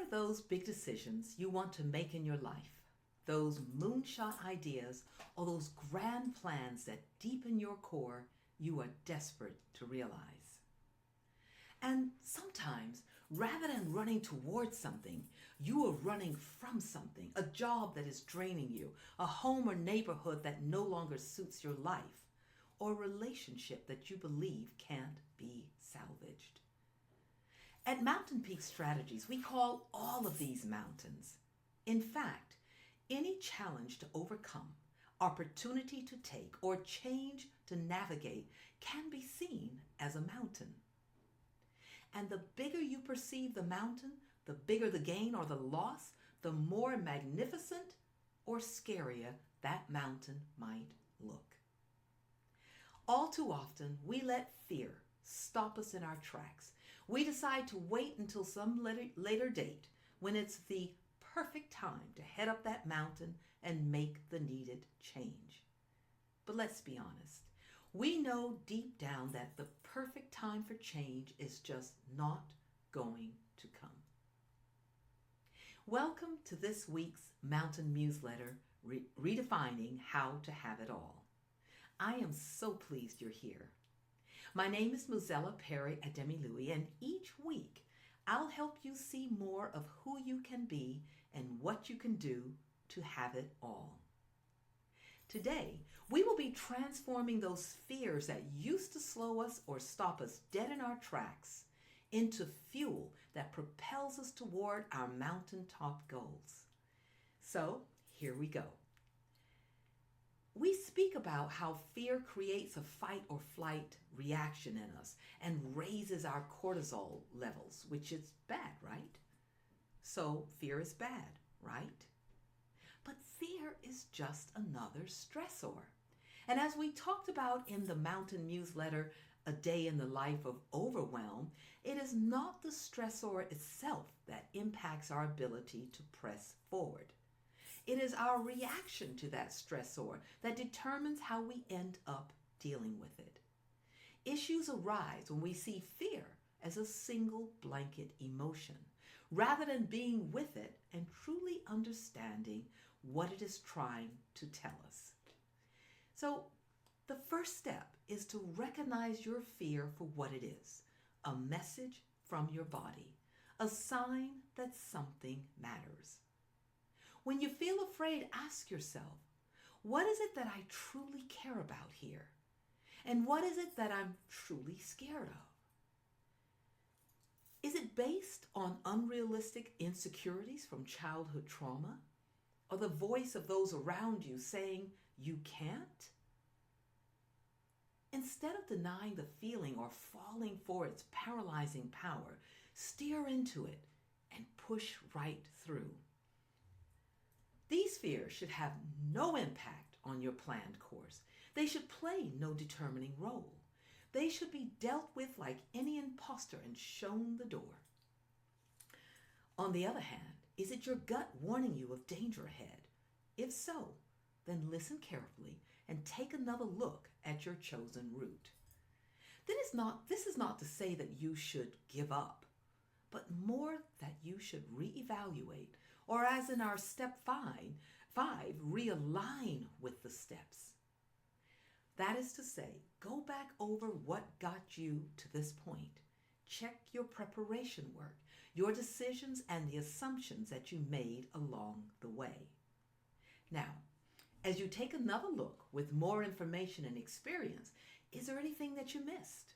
of those big decisions you want to make in your life? Those moonshot ideas or those grand plans that deep in your core you are desperate to realize? And sometimes, rather than running towards something, you are running from something, a job that is draining you, a home or neighborhood that no longer suits your life, or a relationship that you believe can't be salvaged. At Mountain Peak Strategies, we call all of these mountains. In fact, any challenge to overcome, opportunity to take, or change to navigate can be seen as a mountain. And the bigger you perceive the mountain, the bigger the gain or the loss, the more magnificent or scarier that mountain might look. All too often, we let fear stop us in our tracks. We decide to wait until some later date when it's the perfect time to head up that mountain and make the needed change. But let's be honest. We know deep down that the perfect time for change is just not going to come. Welcome to this week's Mountain Newsletter, Redefining How to Have It All. I am so pleased you're here. My name is Mozella Perry Ademiluyi, and each week I'll help you see more of who you can be and what you can do to have it all. Today, we will be transforming those fears that used to slow us or stop us dead in our tracks into fuel that propels us toward our mountaintop goals. So, here we go. We speak about how fear creates a fight or flight reaction in us and raises our cortisol levels, which is bad, right? So, fear is bad, right? But fear is just another stressor. And as we talked about in the Mountain Newsletter, A Day in the Life of Overwhelm, it is not the stressor itself that impacts our ability to press forward. It is our reaction to that stressor that determines how we end up dealing with it. Issues arise when we see fear as a single blanket emotion, rather than being with it and truly understanding what it is trying to tell us. So, the first step is to recognize your fear for what it is, a message from your body, a sign that something matters. When you feel afraid, ask yourself, what is it that I truly care about here? And what is it that I'm truly scared of? Is it based on unrealistic insecurities from childhood trauma? Or the voice of those around you saying you can't? Instead of denying the feeling or falling for its paralyzing power, steer into it and push right through. These fears should have no impact on your planned course. They should play no determining role. They should be dealt with like any imposter and shown the door. On the other hand, is it your gut warning you of danger ahead? If so, then listen carefully and take another look at your chosen route. This is not to say that you should give up, but more that you should reevaluate, or as in our step 5, realign with the steps. That is to say, go back over what got you to this point. Check your preparation work, your decisions, and the assumptions that you made along the way. Now, as you take another look with more information and experience, is there anything that you missed?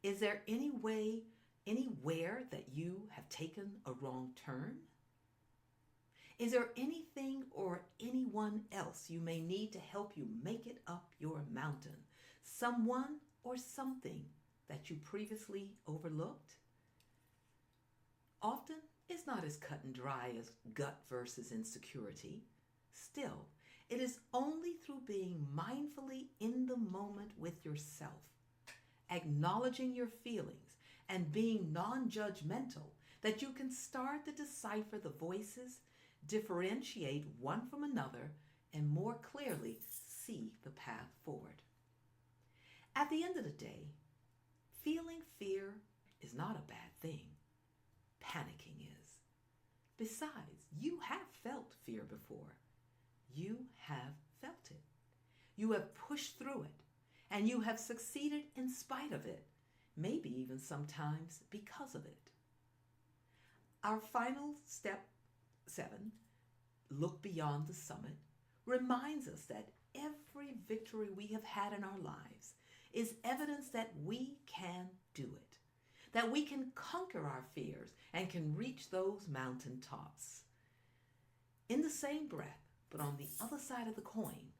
Is there anywhere that you have taken a wrong turn? Is there anything or anyone else you may need to help you make it up your mountain? Someone or something that you previously overlooked? Often, it's not as cut and dry as gut versus insecurity. Still, it is only through being mindfully in the moment with yourself, acknowledging your feelings, and being non-judgmental that you can start to decipher the voices, differentiate one from another, and more clearly see the path forward. At the end of the day, feeling fear is not a bad thing. Panicking is. Besides, you have felt fear before. You have felt it. You have pushed through it, and you have succeeded in spite of it, maybe even sometimes because of it. Our final step 7, look beyond the summit, reminds us that every victory we have had in our lives is evidence that we can do it, that we can conquer our fears and can reach those mountaintops. In the same breath, but on the other side of the coin,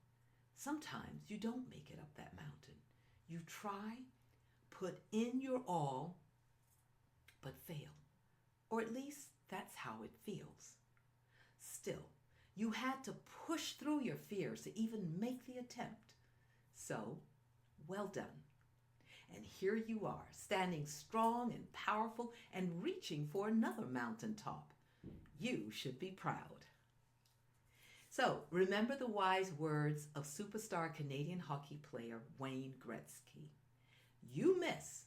sometimes you don't make it up that mountain. You try, put in your all, but fail. Or at least that's how it feels. Still, you had to push through your fears to even make the attempt. So, well done. And here you are, standing strong and powerful and reaching for another mountaintop. You should be proud. So, remember the wise words of superstar Canadian hockey player Wayne Gretzky. You miss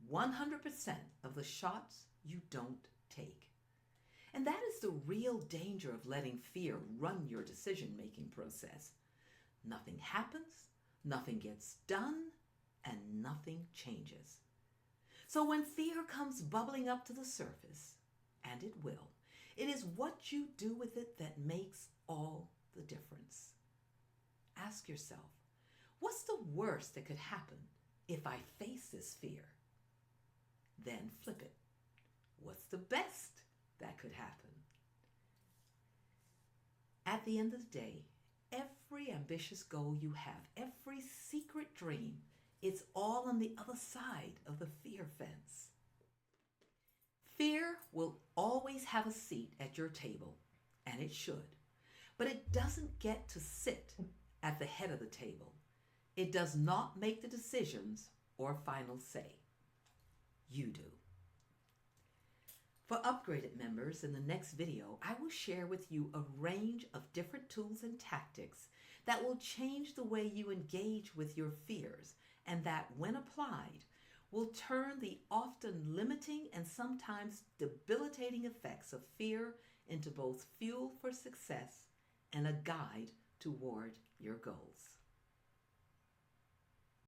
100% of the shots you don't take. And that is the real danger of letting fear run your decision-making process. Nothing happens, nothing gets done, and nothing changes. So when fear comes bubbling up to the surface, and it will, it is what you do with it that makes all the difference. Ask yourself, what's the worst that could happen if I face this fear? Then flip it. What's the best that could happen? At the end of the day, every ambitious goal you have, every secret dream, it's all on the other side of the fear fence. Fear will always have a seat at your table, and it should. But it doesn't get to sit at the head of the table. It does not make the decisions or final say. You do. For upgraded members, in the next video, I will share with you a range of different tools and tactics that will change the way you engage with your fears and that, when applied, will turn the often limiting and sometimes debilitating effects of fear into both fuel for success and a guide toward your goals.